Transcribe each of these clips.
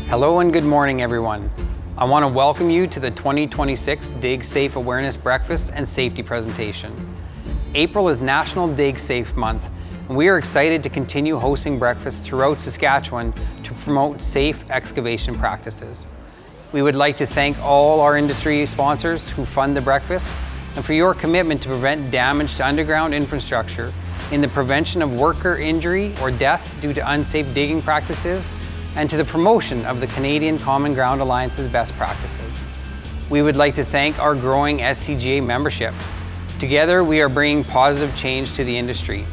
Hello and good morning, everyone. I want to welcome you to the 2026 Dig Safe Awareness Breakfast and Safety Presentation. April is National Dig Safe Month, and we are excited to continue hosting breakfasts throughout Saskatchewan to promote safe excavation practices. We would like to thank all our industry sponsors who fund the breakfast and for your commitment to prevent damage to underground infrastructure in the prevention of worker injury or death due to unsafe digging practices and to the promotion of the Canadian Common Ground Alliance's best practices. We would like to thank our growing SCGA membership. Together, we are bringing positive change to the industry.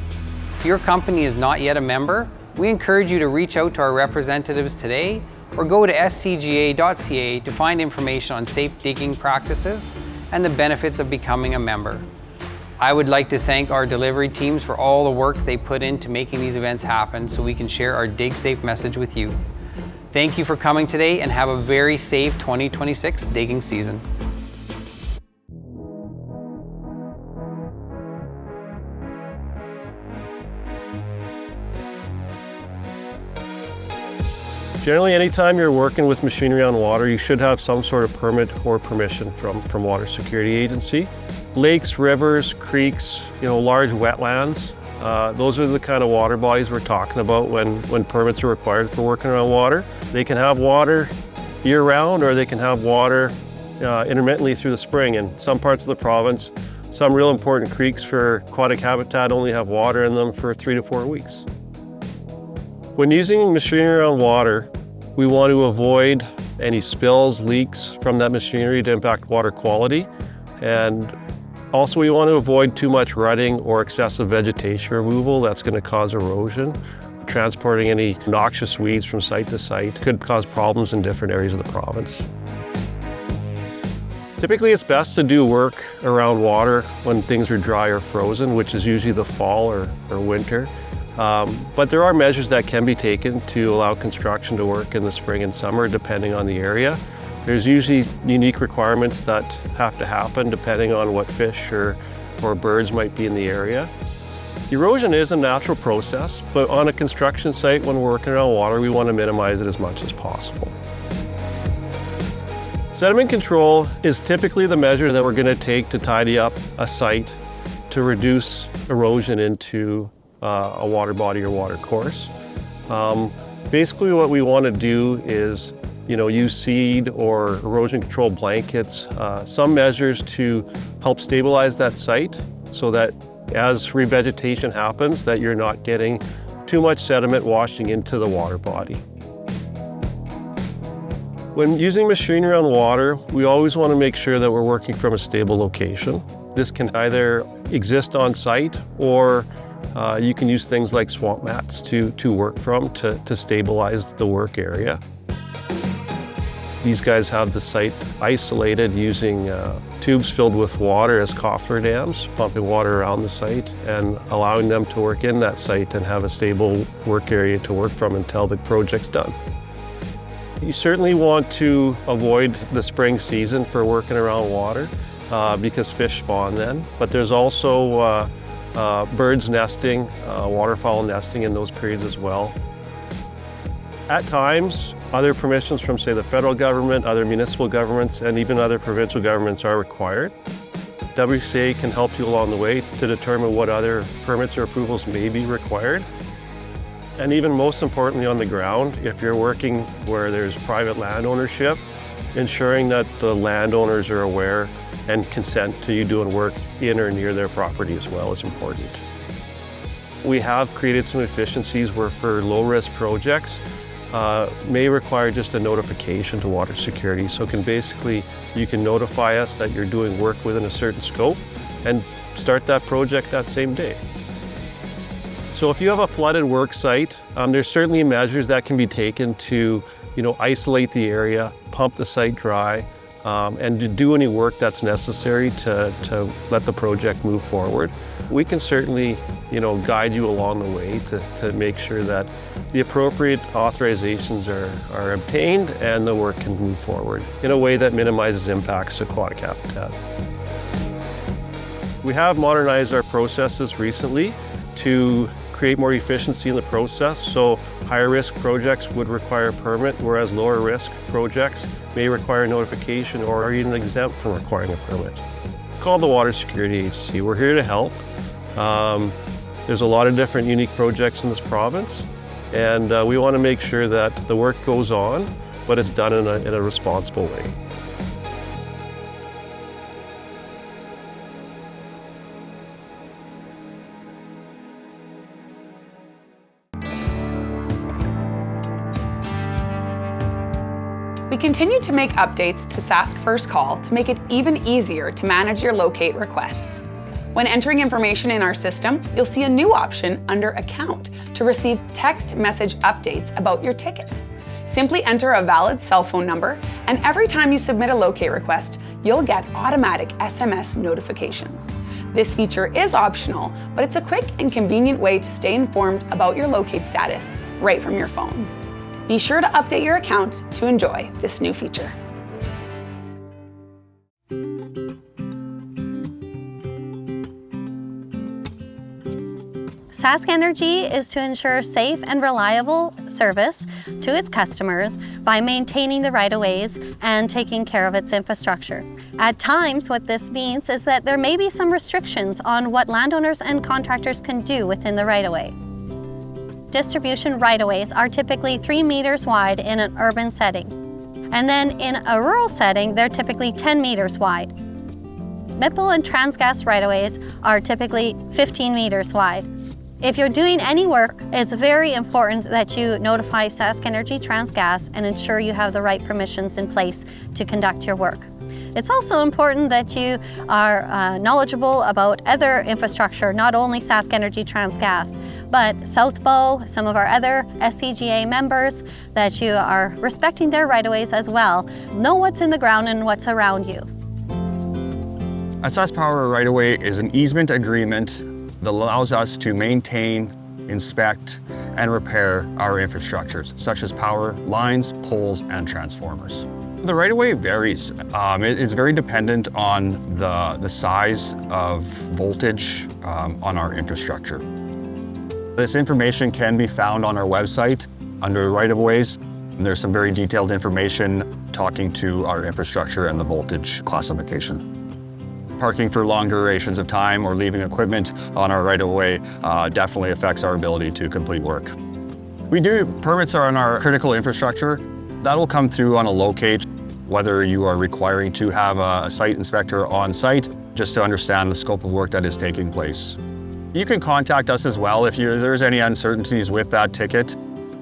If your company is not yet a member, we encourage you to reach out to our representatives today or go to scga.ca to find information on safe digging practices and the benefits of becoming a member. I would like to thank our delivery teams for all the work they put into making these events happen so we can share our Dig Safe message with you. Thank you for coming today and have a very safe 2026 digging season. Generally, anytime you're working with machinery on water, you should have some sort of permit or permission from Water Security Agency. Lakes, rivers, creeks, large wetlands, those are the kind of water bodies we're talking about when permits are required for working around water. They can have water year-round, or they can have water intermittently through the spring. In some parts of the province, some real important creeks for aquatic habitat only have water in them for 3 to 4 weeks. When using machinery around water, we want to avoid any spills, leaks from that machinery to impact water quality. And also we want to avoid too much rutting or excessive vegetation removal that's going to cause erosion. Transporting any noxious weeds from site to site could cause problems in different areas of the province. Typically it's best to do work around water when things are dry or frozen, which is usually the fall or winter. But there are measures that can be taken to allow construction to work in the spring and summer depending on the area. There's usually unique requirements that have to happen depending on what fish or birds might be in the area. Erosion is a natural process, but on a construction site when we're working around water, we want to minimize it as much as possible. Sediment control is typically the measure that we're going to take to tidy up a site to reduce erosion into a water body or water course. Basically what we want to do is use seed or erosion control blankets, some measures to help stabilize that site so that as revegetation happens that you're not getting too much sediment washing into the water body. When using machinery on water, we always want to make sure that we're working from a stable location. This can either exist on site or you can use things like swamp mats to work from to stabilize the work area. These guys have the site isolated using tubes filled with water as coffer dams, pumping water around the site and allowing them to work in that site and have a stable work area to work from until the project's done. You certainly want to avoid the spring season for working around water because fish spawn then, but there's also birds nesting, waterfowl nesting in those periods as well. At times, other permissions from, say, the federal government, other municipal governments, and even other provincial governments are required. WCA can help you along the way to determine what other permits or approvals may be required. And even most importantly on the ground, if you're working where there's private land ownership, ensuring that the landowners are aware and consent to you doing work in or near their property as well is important. We have created some efficiencies where for low-risk projects may require just a notification to Water Security. So you can notify us that you're doing work within a certain scope and start that project that same day. So if you have a flooded work site, there's certainly measures that can be taken to isolate the area, pump the site dry, and to do any work that's necessary to let the project move forward. We can certainly guide you along the way to make sure that the appropriate authorizations are obtained and the work can move forward in a way that minimizes impacts to aquatic habitat. We have modernized our processes recently to create more efficiency in the process. So Higher risk projects would require a permit, whereas lower risk projects may require notification or are even exempt from requiring a permit. Call the Water Security Agency. We're here to help. There's a lot of different unique projects in this province, and we want to make sure that the work goes on, but it's done in a responsible way. We continue to make updates to Sask First Call to make it even easier to manage your locate requests. When entering information in our system, you'll see a new option under Account to receive text message updates about your ticket. Simply enter a valid cell phone number, and every time you submit a locate request, you'll get automatic SMS notifications. This feature is optional, but it's a quick and convenient way to stay informed about your locate status right from your phone. Be sure to update your account to enjoy this new feature. SaskEnergy is to ensure safe and reliable service to its customers by maintaining the right-of-ways and taking care of its infrastructure. At times, what this means is that there may be some restrictions on what landowners and contractors can do within the right-of-way. Distribution right-of-ways are typically 3 meters wide in an urban setting. And then in a rural setting, they're typically 10 meters wide. MIPL and Transgas right-of-ways are typically 15 meters wide. If you're doing any work, it's very important that you notify SaskEnergy Transgas and ensure you have the right permissions in place to conduct your work. It's also important that you are knowledgeable about other infrastructure, not only SaskEnergy Transgas, but South Bow, some of our other SCGA members, that you are respecting their right-of-ways as well. Know what's in the ground and what's around you. A SaskPower right-of-way is an easement agreement that allows us to maintain, inspect, and repair our infrastructures, such as power lines, poles, and transformers. The right-of-way varies. It is very dependent on the size of voltage on our infrastructure. This information can be found on our website under right-of-ways. There's some very detailed information talking to our infrastructure and the voltage classification. Parking for long durations of time or leaving equipment on our right-of-way definitely affects our ability to complete work. Permits are on our critical infrastructure. That will come through on a locate, whether you are requiring to have a site inspector on site, just to understand the scope of work that is taking place. You can contact us as well if there's any uncertainties with that ticket.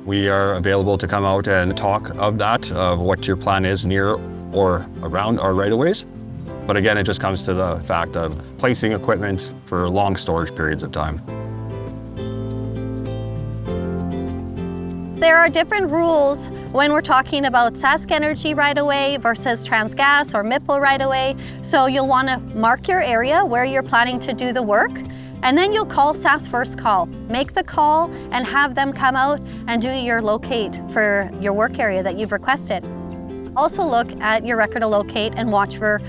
We are available to come out and talk of what your plan is near or around our right-of-ways. But again, it just comes to the fact of placing equipment for long storage periods of time. There are different rules when we're talking about SaskEnergy right-of-way versus Transgas or MIPL right-of-way. So you'll want to mark your area where you're planning to do the work, and then you'll call Sask First Call. Make the call and have them come out and do your locate for your work area that you've requested. Also look at your record of locate and watch for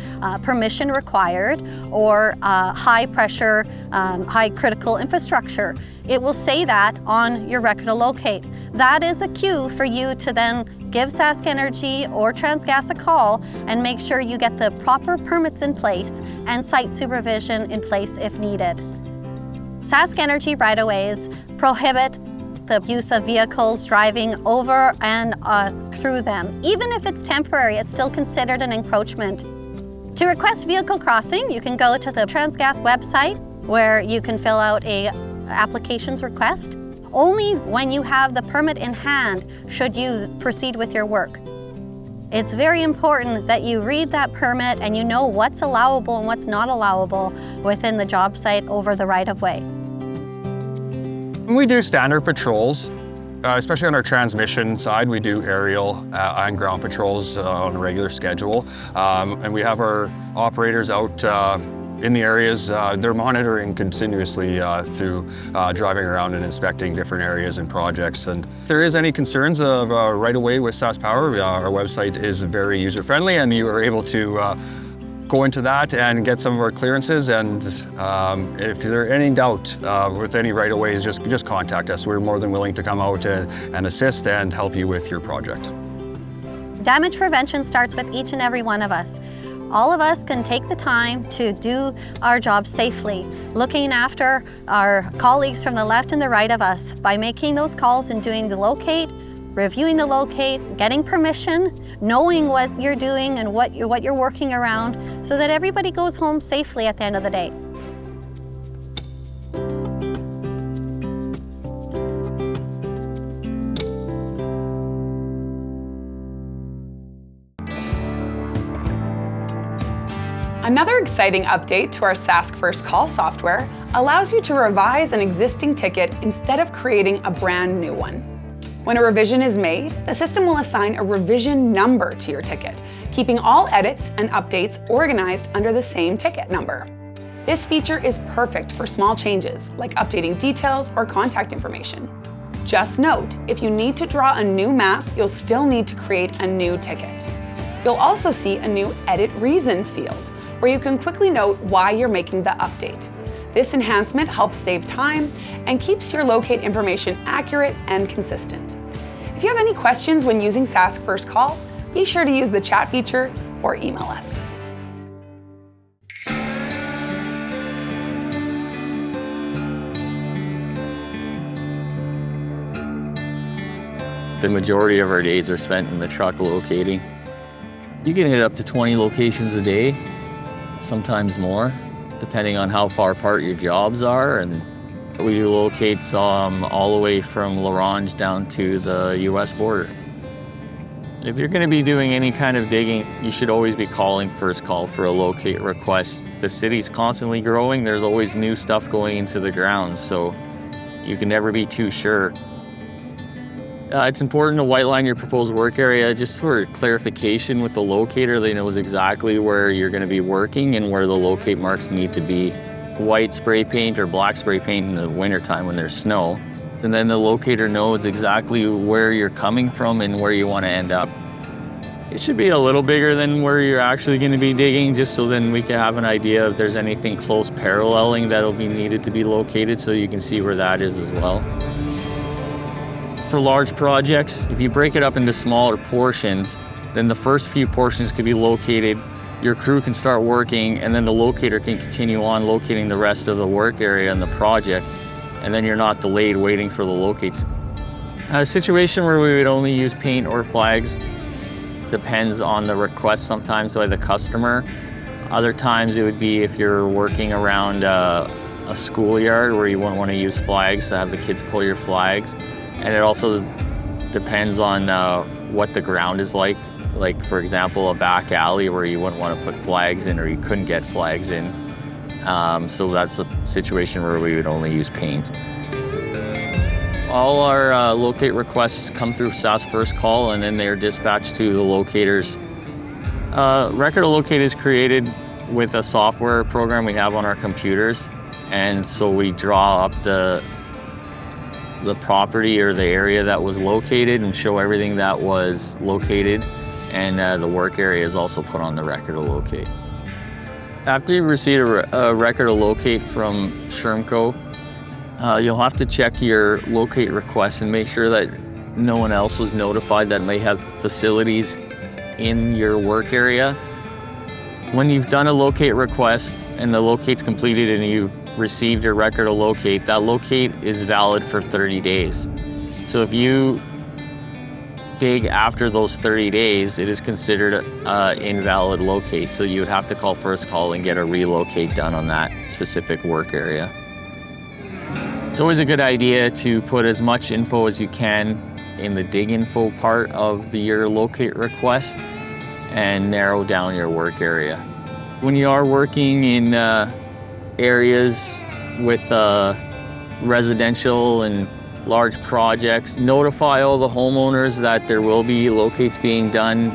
permission required or high pressure, high critical infrastructure. It will say that on your record of locate. That is a cue for you to then give SaskEnergy or Transgas a call and make sure you get the proper permits in place and site supervision in place if needed. SaskEnergy right-of-ways prohibit the use of vehicles driving over and through them. Even if it's temporary, it's still considered an encroachment. To request vehicle crossing, you can go to the Transgas website where you can fill out a applications request. Only when you have the permit in hand should you proceed with your work. It's very important that you read that permit and you know what's allowable and what's not allowable within the job site over the right-of-way. We do standard patrols, especially on our transmission side. We do aerial and ground patrols on a regular schedule. And we have our operators out in the areas. They're monitoring continuously through driving around and inspecting different areas and projects. And if there is any concerns of right-of-way with SaskPower, our website is very user-friendly, and you are able to go into that and get some of our clearances. And if there's any doubt with any right-of-ways, just contact us. We're more than willing to come out and assist and help you with your project. Damage prevention starts with each and every one of us. All of us can take the time to do our job safely, looking after our colleagues from the left and the right of us by making those calls and doing the locate, reviewing the locate, getting permission, knowing what you're doing and what you're working around, so that everybody goes home safely at the end of the day. Another exciting update to our Sask First Call software allows you to revise an existing ticket instead of creating a brand new one. When a revision is made, the system will assign a revision number to your ticket, keeping all edits and updates organized under the same ticket number. This feature is perfect for small changes, like updating details or contact information. Just note, if you need to draw a new map, you'll still need to create a new ticket. You'll also see a new Edit Reason field, where you can quickly note why you're making the update. This enhancement helps save time and keeps your locate information accurate and consistent. If you have any questions when using Sask First Call, be sure to use the chat feature or email us. The majority of our days are spent in the truck locating. You can hit up to 20 locations a day, sometimes more, depending on how far apart your jobs are. And we locate all the way from L'Orange down to the US border. If you're going to be doing any kind of digging, you should always be calling First Call for a locate request. The city's constantly growing. There's always new stuff going into the ground, so you can never be too sure. It's important to white line your proposed work area just for clarification with the locator. They knows exactly where you're going to be working and where the locate marks need to be. White spray paint or black spray paint in the wintertime when there's snow. And then the locator knows exactly where you're coming from and where you want to end up. It should be a little bigger than where you're actually going to be digging, just so then we can have an idea if there's anything close paralleling that'll be needed to be located, so you can see where that is as well. For large projects, if you break it up into smaller portions, then the first few portions could be located, your crew can start working, and then the locator can continue on locating the rest of the work area and the project, and then you're not delayed waiting for the locates. A situation where we would only use paint or flags depends on the request sometimes by the customer. Other times it would be if you're working around a schoolyard where you wouldn't want to use flags to have the kids pull your flags. And it also depends on what the ground is like. Like, for example, a back alley where you wouldn't want to put flags in or you couldn't get flags in. So that's a situation where we would only use paint. All our locate requests come through Sask First Call, and then they're dispatched to the locators. Record of locate is created with a software program we have on our computers. And so we draw up the property or the area that was located and show everything that was located, and the work area is also put on the record of locate. After you receive a record of locate from Shermco, you'll have to check your locate request and make sure that no one else was notified that may have facilities in your work area. When you've done a locate request and the locate's completed and you received your record of locate, that locate is valid for 30 days. So if you dig after those 30 days, it is considered invalid locate. So you would have to call First Call and get a relocate done on that specific work area. It's always a good idea to put as much info as you can in the dig info part of your locate request and narrow down your work area. When you are working in areas with residential and large projects, notify all the homeowners that there will be locates being done,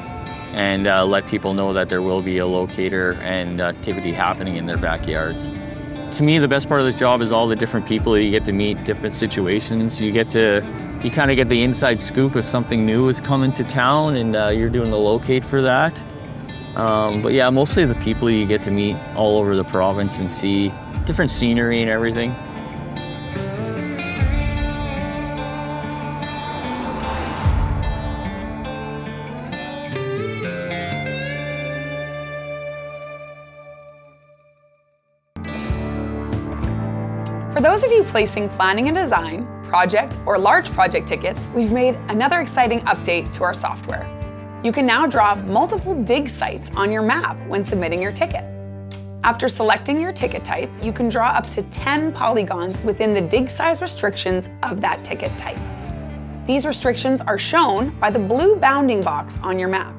and let people know that there will be a locator and activity happening in their backyards. To me, the best part of this job is all the different people that you get to meet, different situations. You kind of get the inside scoop if something new is coming to town, and you're doing the locate for that. But yeah, mostly the people you get to meet all over the province and see different scenery and everything. For those of you placing planning and design, project, or large project tickets, we've made another exciting update to our software. You can now draw multiple dig sites on your map when submitting your ticket. After selecting your ticket type, you can draw up to 10 polygons within the dig size restrictions of that ticket type. These restrictions are shown by the blue bounding box on your map.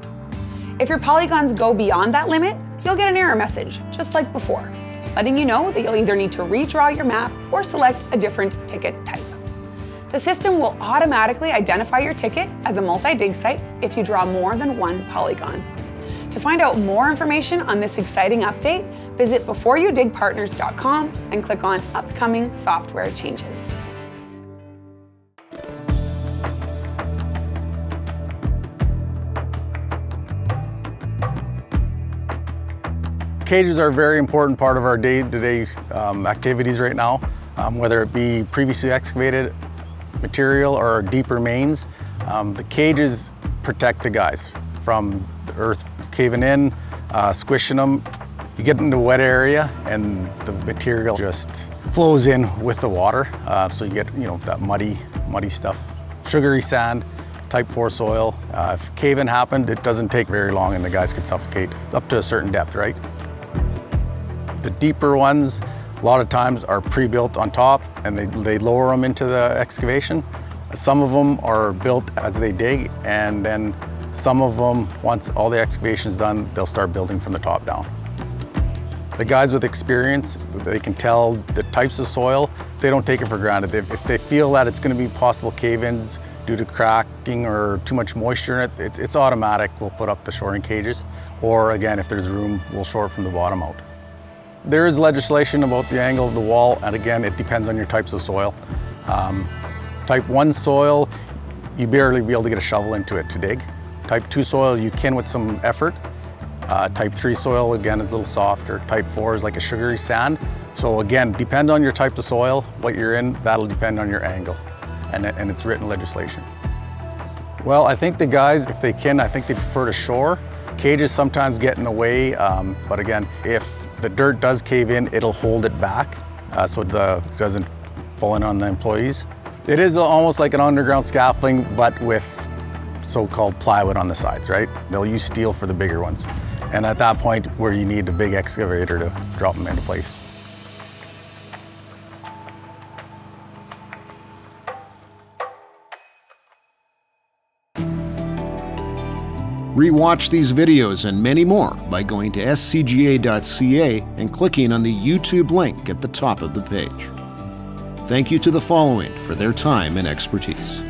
If your polygons go beyond that limit, you'll get an error message, just like before, letting you know that you'll either need to redraw your map or select a different ticket type. The system will automatically identify your ticket as a multi-dig site if you draw more than one polygon. To find out more information on this exciting update, visit beforeyoudigpartners.com and click on Upcoming Software Changes. Cages are a very important part of our day-to-day activities right now, whether it be previously excavated material or deeper mains. The cages protect the guys from the earth caving in, squishing them. You get into a wet area and the material just flows in with the water, so you get that muddy stuff. Sugary sand, type 4 soil. If cave-in happened, it doesn't take very long and the guys could suffocate up to a certain depth, right? The deeper ones, a lot of times are pre-built on top and they lower them into the excavation. Some of them are built as they dig, and then some of them, once all the excavation is done, they'll start building from the top down. The guys with experience, they can tell the types of soil. They don't take it for granted. If they feel that it's going to be possible cave-ins due to cracking or too much moisture in it, it's automatic. We'll put up the shoring cages. Or again, if there's room, we'll shore from the bottom out. There is legislation about the angle of the wall, and again, it depends on your types of soil. Type 1 soil, you barely be able to get a shovel into it to dig. Type 2 soil, you can with some effort. Type 3 soil, again, is a little softer. Type 4 is like a sugary sand. So again, depend on your type of soil, what you're in, that'll depend on your angle, and it's written legislation. Well, I think the guys, if they can, I think they prefer to shore. Cages sometimes get in the way, but again, if the dirt does cave in, it'll hold it back so it doesn't fall in on the employees. It is almost like an underground scaffolding, but with so-called plywood on the sides, right? They'll use steel for the bigger ones. And at that point where you need a big excavator to drop them into place. Rewatch these videos and many more by going to scga.ca and clicking on the YouTube link at the top of the page. Thank you to the following for their time and expertise.